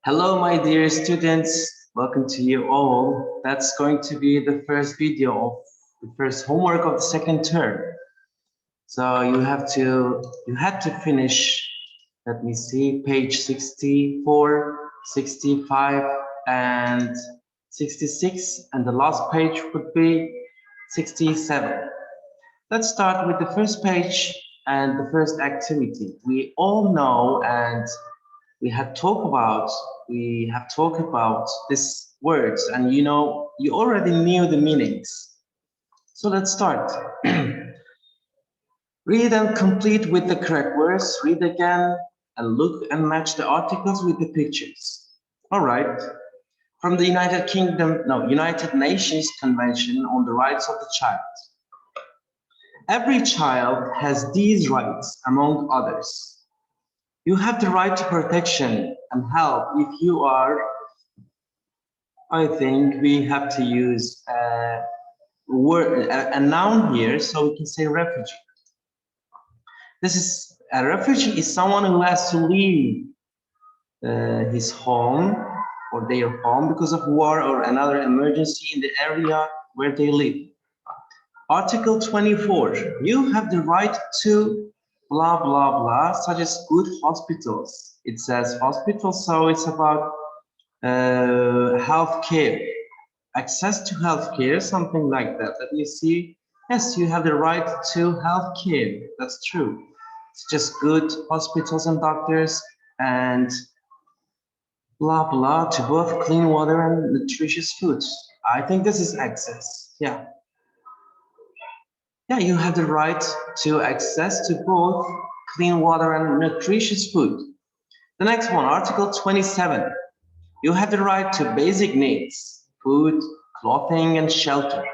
Hello, my dear students. Welcome to you all. That's going to be the first video of the first homework of the second term. So you had to finish, let me see, page 64, 65, and 66, and the last page would be 67. Let's start with the first page and the first activity. We all know and we have talked about these words, and you already knew the meanings. So let's start. Read and complete with the correct words. Read again and look and match the articles with the pictures. All right. From the United Nations Convention on the Rights of the Child. Every child has these rights, among others. You have the right to protection and help if you are, I think we have to use a noun here, so we can say refugee. A refugee is someone who has to leave his home or their home because of war or another emergency in the area where they live. Article 24, you have the right to blah, blah, blah, such as good hospitals. It says hospital, so it's about healthcare, access to healthcare, something like that. Let me see. Yes, you have the right to healthcare. That's true. It's just good hospitals and doctors and blah, blah, to both clean water and nutritious food. I think this is access. Yeah. Yeah, you have the right to access to both clean water and nutritious food. The next one, Article 27. You have the right to basic needs, food, clothing, and shelter.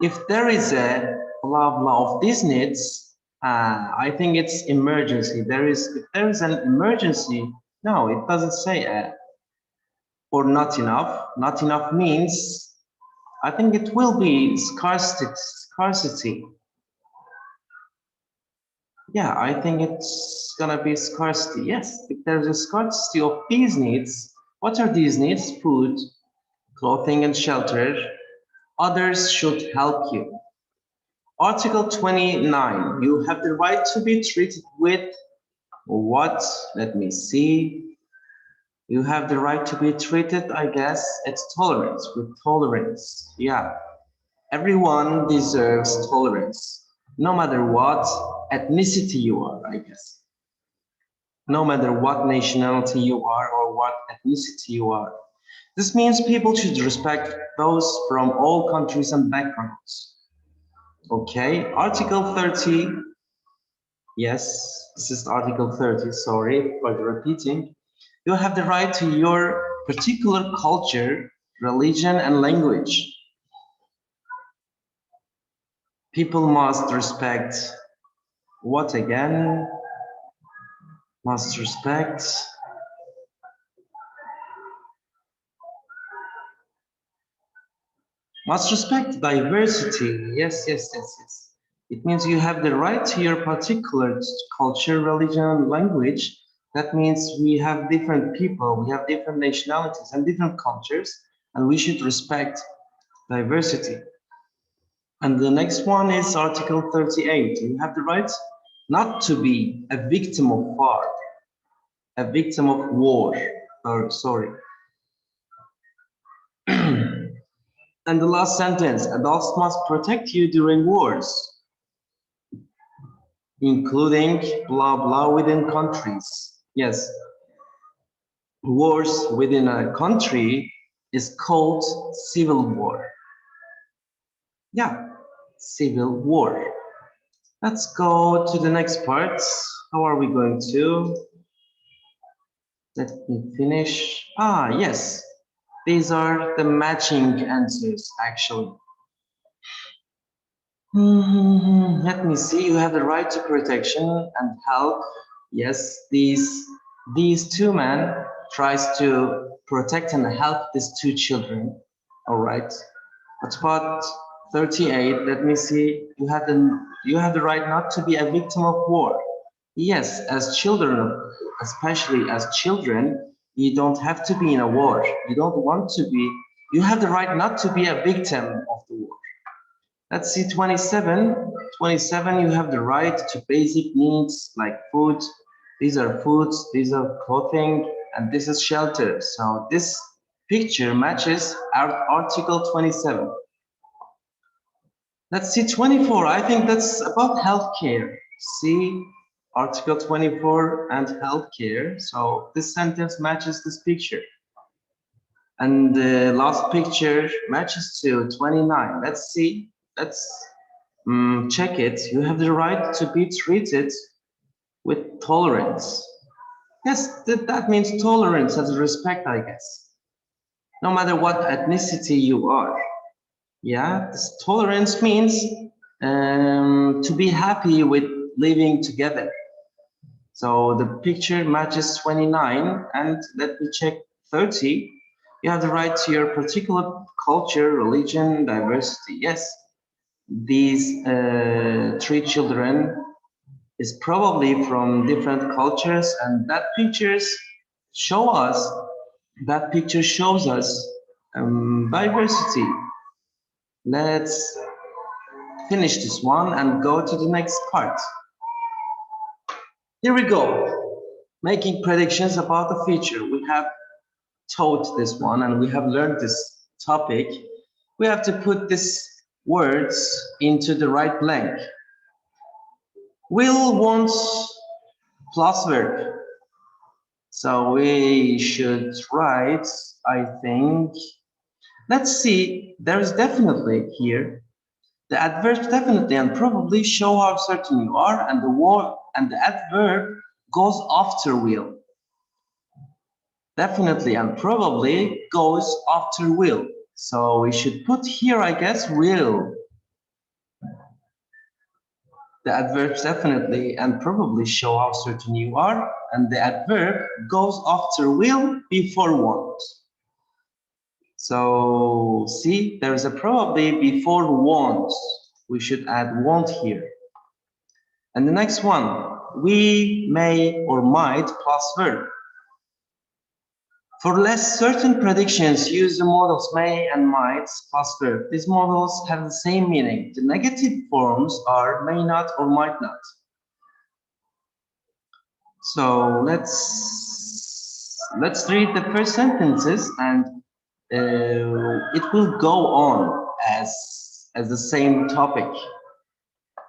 If there is a blah blah of these needs, I think it's emergency. If there is an emergency, no, it doesn't say or not enough. Not enough means, I think it will be scarcity. Yeah, I think it's gonna be scarcity. Yes, if there's a scarcity of these needs, what are these needs? Food, clothing, and shelter. Others should help you. Article 29, you have the right to be treated with what? Let me see. You have the right to be treated, I guess, it's tolerance, with tolerance. Yeah, everyone deserves tolerance, no matter what ethnicity you are, I guess. No matter what nationality you are or what ethnicity you are. This means people should respect those from all countries and backgrounds. Okay, Article 30. Yes, this is Article 30, sorry for the repeating. You have the right to your particular culture, religion, and language. People must respect what again? Must respect diversity. Yes. It means you have the right to your particular culture, religion, language. That means we have different people, we have different nationalities and different cultures, and we should respect diversity. And the next one is Article 38. You have the right not to be a victim of war, a victim of war, And the last sentence, adults must protect you during wars, including blah, blah within countries. Yes, wars within a country is called civil war. Yeah, civil war. Let's go to the next part. How are we going to? Let me finish. Yes. These are the matching answers, actually. Let me see. You have the right to protection and help. Yes, these two men tries to protect and help these two children. All right. What about 38? Let me see. You have the right not to be a victim of war. Yes, as children, especially as children, You don't have to be in a war. You don't want to be. You have the right not to be a victim of the war. Let's see 27. 27, you have the right to basic needs like food. These are foods, these are clothing, and this is shelter. So this picture matches our Article 27. Let's see 24. I think that's about healthcare. See Article 24 and healthcare. So this sentence matches this picture. And the last picture matches to 29. Let's see. Let's check it. You have the right to be treated with tolerance. Yes, that means tolerance as respect, I guess. No matter what ethnicity you are. Yeah, this tolerance means to be happy with living together. So the picture matches 29, and let me check 30. You have the right to your particular culture, religion, diversity. Yes, these three children is probably from different cultures, and that picture shows us diversity. Let's finish this one and go to the next part. Here we go. Making predictions about the future. We have taught this one and we have learned this topic. We have to put these words into the right blank. Will, want, plus verb. So we should write, I think, let's see, there is definitely here. The adverbs definitely and probably show how certain you are, and the word and the adverb goes after will. Definitely and probably goes after will. So we should put here, I guess, will. The adverbs definitely and probably show how certain you are, and the adverb goes after will before want. So see, there is a probably before want. We should add want here. And the next one, we, may, or might plus verb. For less certain predictions, use the modals may and might plus verb. These modals have the same meaning. The negative forms are may not or might not. So let's read the first sentences, and it will go on as the same topic,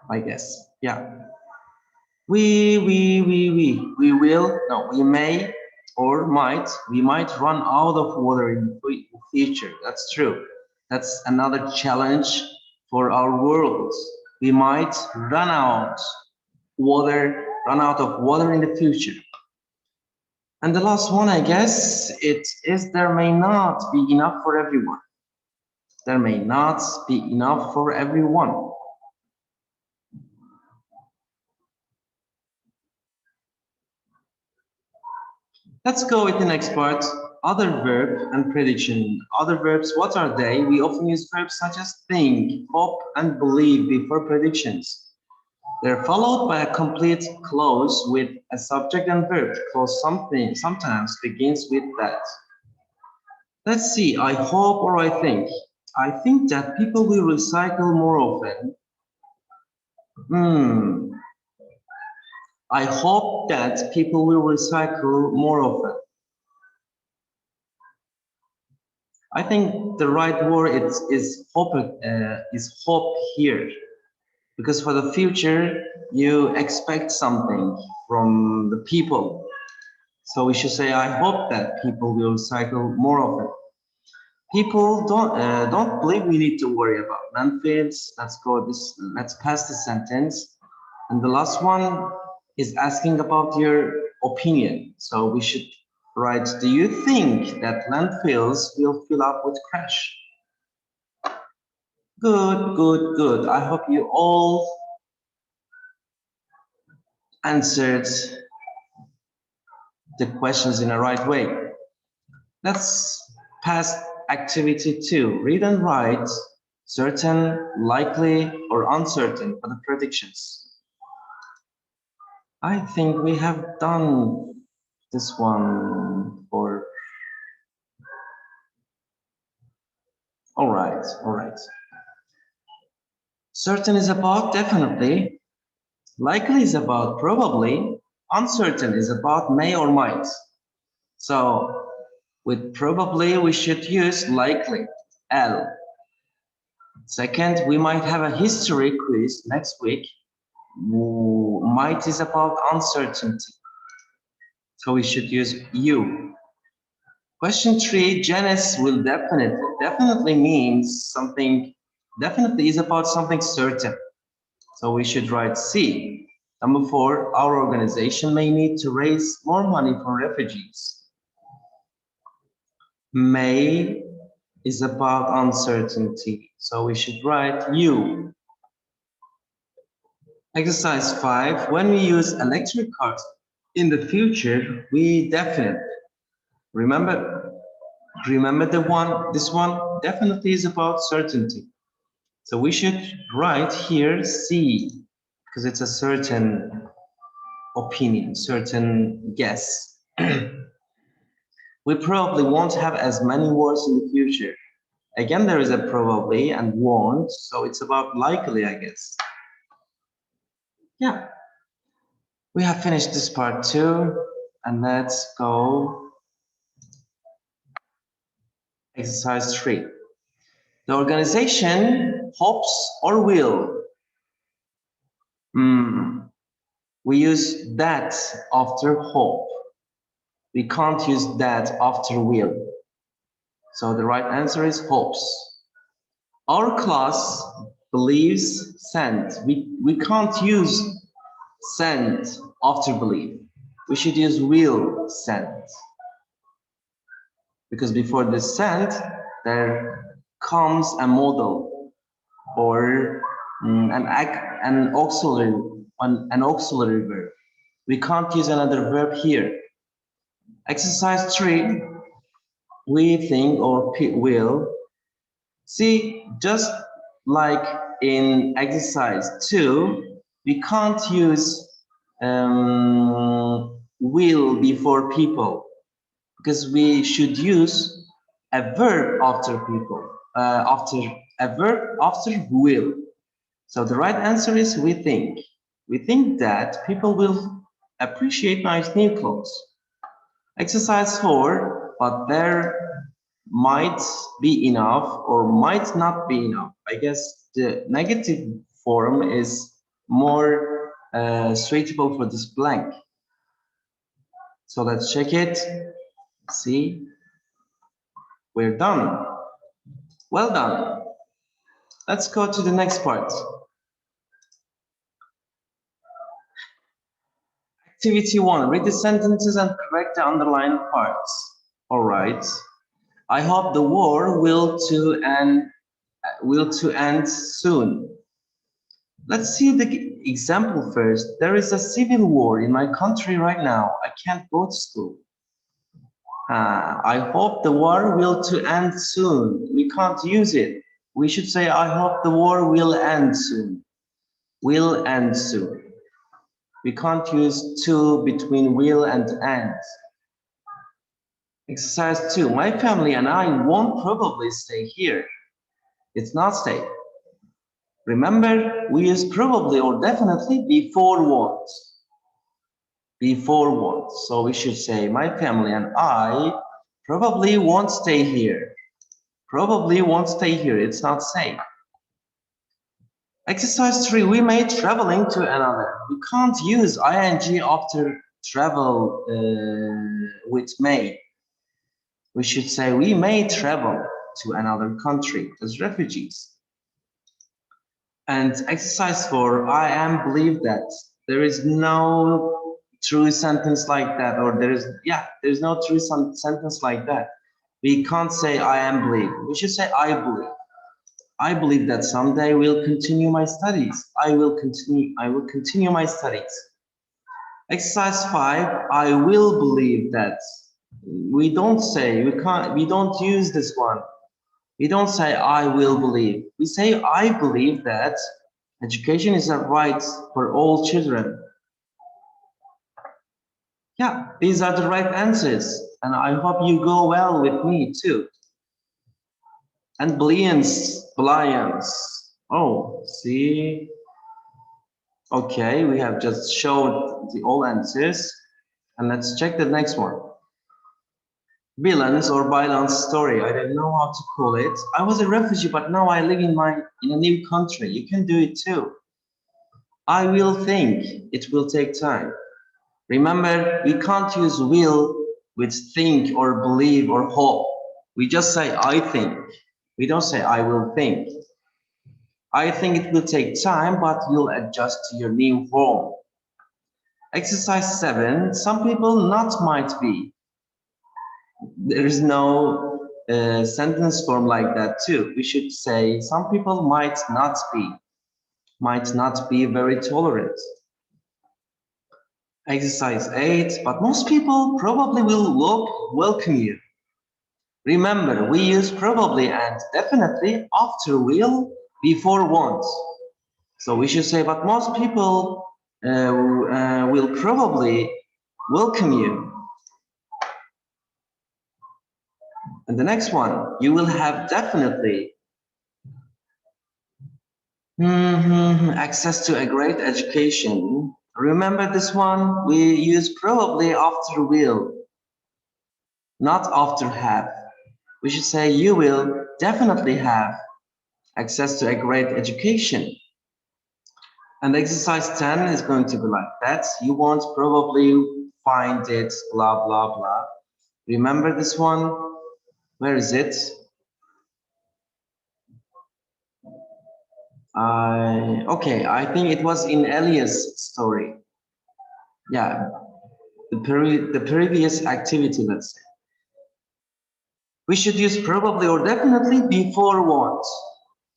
I guess. Yeah. We will, no, we may or might, we might run out of water in the future. That's true. That's another challenge for our world. We might run out of water in the future. And the last one, I guess, it is there may not be enough for everyone. There may not be enough for everyone. Let's go with the next part, other verb and prediction. Other verbs, what are they? We often use verbs such as think, hope, and believe before predictions. They're followed by a complete clause with a subject and verb. Clause sometimes begins with that. Let's see, I hope or I think. I think that people will recycle more often. I hope that people will recycle more often. I think the right word is hope here, because for the future you expect something from the people. So we should say, I hope that people will recycle more often. People don't believe we need to worry about landfills. Let's pass this sentence. And the last one is asking about your opinion. So we should write, do you think that landfills will fill up with trash? Good. I hope you all answered the questions in the right way. Let's pass activity 2. Read and write certain, likely, or uncertain for the predictions. I think we have done this one for all right. Certain is about definitely. Likely is about probably. Uncertain is about may or might. So with probably, we should use likely, L. Second, we might have a history quiz next week. Might is about uncertainty. So we should use U. Question 3, genus will definitely. Definitely means something, definitely is about something certain. So we should write C. Number 4, our organization may need to raise more money for refugees. May is about uncertainty. So we should write U. Exercise 5, when we use electric cars in the future, we definitely, remember this one definitely is about certainty. So we should write here C, because it's a certain opinion, certain guess. We probably won't have as many wars in the future. Again, there is a probably and won't, so it's about likely, I guess. Yeah. We have finished this part too, and let's go exercise 3. The organization hopes or will. We use that after hope. We can't use that after will. So the right answer is hopes. Our class believes send. We can't use send after believe. We should use will send. Because before the send, there comes a modal or an auxiliary verb. We can't use another verb here. Exercise 3, we think or will. See, just like in exercise 2, we can't use will before people, because we should use a verb after people, after a verb after will. So the right answer is we think. We think that people will appreciate nice new clothes. Exercise 4, but there might be enough or might not be enough. I guess the negative form is more suitable for this blank. So let's check it. See, we're done. Well done. Let's go to the next part. Activity 1, read the sentences and correct the underlined parts. All right. I hope the war will to end soon. Let's see the example first. There is a civil war in my country right now. I can't go to school. I hope the war will to end soon. We can't use it. We should say, I hope the war will end soon. Will end soon. We can't use to between will and end. Exercise 2. My family and I won't probably stay here. It's not stay. Remember, we use probably or definitely before won't. Before won't. So we should say, my family and I probably won't stay here. Probably won't stay here. It's not say. Exercise 3, we may traveling to another. We can't use ing after travel with may. We should say we may travel to another country as refugees. And exercise 4, I am believe that. There is no true sentence like that, or there's no true sentence like that. We can't say I am believe. We should say I believe. I believe that someday we'll continue my studies. I will continue my studies. Exercise 5, I will believe that. We don't use this one. We don't say I will believe. We say I believe that education is a right for all children. Yeah, these are the right answers, and I hope you go well with me too. And billions. Oh, see. Okay, we have just showed the all answers. And let's check the next one. Billions or Billions story. I don't know how to call it. I was a refugee, but now I live in a new country. You can do it too. I will think. It will take time. Remember, we can't use will with think or believe or hope. We just say I think. We don't say I will think. I think it will take time, but you'll adjust to your new home. Exercise 7. Some people not might be. There is no sentence form like that too. We should say some people might not be very tolerant. Exercise 8. But most people probably will welcome you. Remember, we use probably and definitely after will, before won't. So we should say, but most people will probably welcome you. And the next one, you will have definitely access to a great education. Remember this one? We use probably after will, not after have. We should say you will definitely have access to a great education. And exercise 10 is going to be like that. You won't probably find it, blah, blah, blah. Remember this one? Where is it? Okay, I think it was in Elias' story. Yeah, the previous activity, let's say. We should use probably or definitely before won't.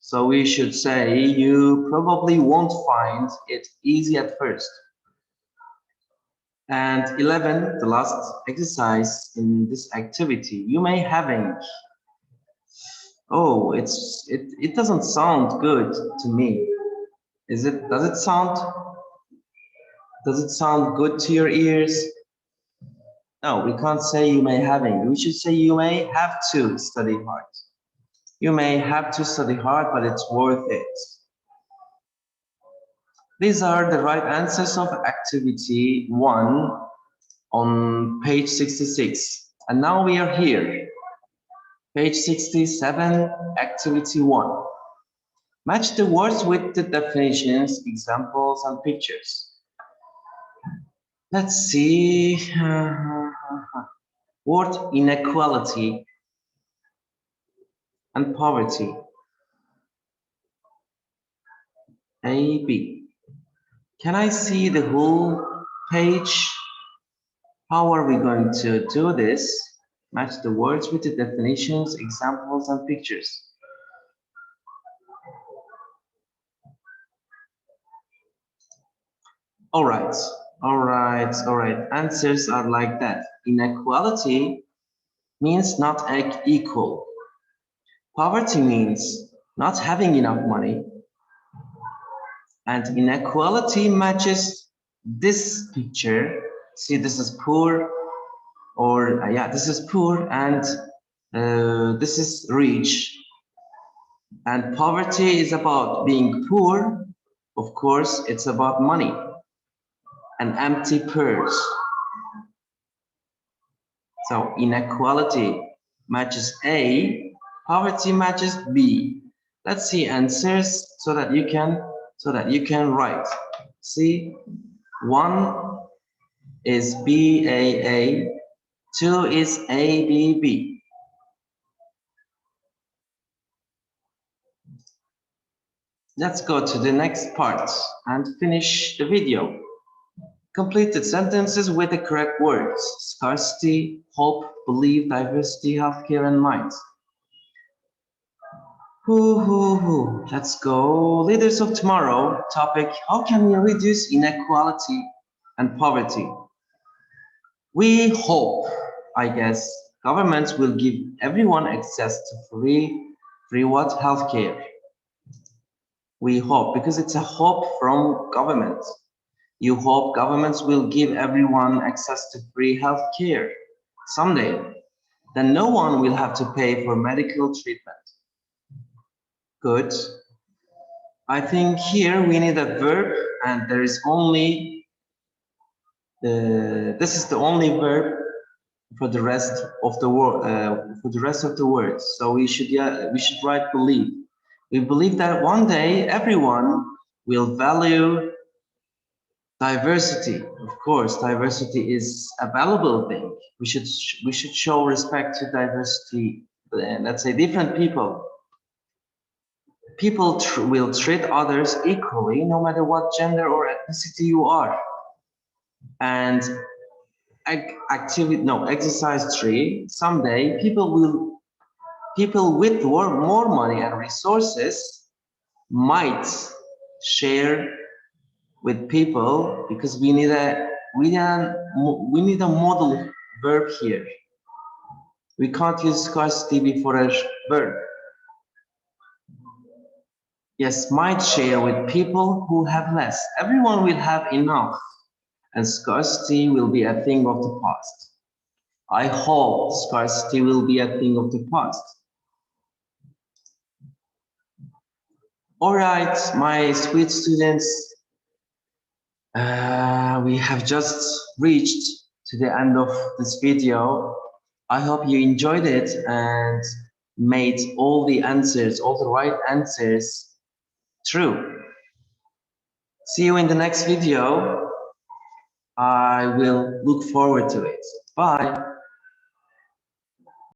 So we should say you probably won't find it easy at first. And 11, the last exercise in this activity, you may having. Oh, it doesn't sound good to me. Does it sound good to your ears? No, we can't say you may having. We should say you may have to study hard. You may have to study hard, but it's worth it. These are the right answers of activity 1 on page 66. And now we are here. Page 67, activity 1. Match the words with the definitions, examples, and pictures. Let's see. Word inequality and poverty. A, B. Can I see the whole page? How are we going to do this? Match the words with the definitions, examples, and pictures. All right. Answers are like that. Inequality means not equal. Poverty means not having enough money. And inequality matches this picture. See, this is poor, or this is poor, and this is rich. And poverty is about being poor. Of course, it's about money. An empty purse. So inequality matches A, poverty matches B. Let's see answers so that you can write. See, 1 is BAA, 2 is ABB. Let's go to the next part and finish the video. Completed sentences with the correct words: scarcity, hope, belief, diversity, healthcare, and might. Let's go. Leaders of tomorrow. Topic: how can we reduce inequality and poverty? We hope, I guess, governments will give everyone access to free what? Healthcare. We hope, because it's a hope from government. You hope governments will give everyone access to free healthcare someday. Then no one will have to pay for medical treatment. Good. I think here we need a verb, and there is only this is the only verb for the rest of the word words. So we should write believe. We believe that one day everyone will value diversity. Of course, diversity is a valuable thing. We should show respect to diversity. Let's say different people. People will treat others equally, no matter what gender or ethnicity you are. And exercise 3. Someday people with more money and resources might share with people, because we need a model verb here. We can't use scarcity before a verb. Yes, might share with people who have less. Everyone will have enough, and scarcity will be a thing of the past. I hope scarcity will be a thing of the past. All right, my sweet students, we have just reached to the end of this video. I hope you enjoyed it and made all the right answers true. See you in the next video. I will look forward to it. Bye.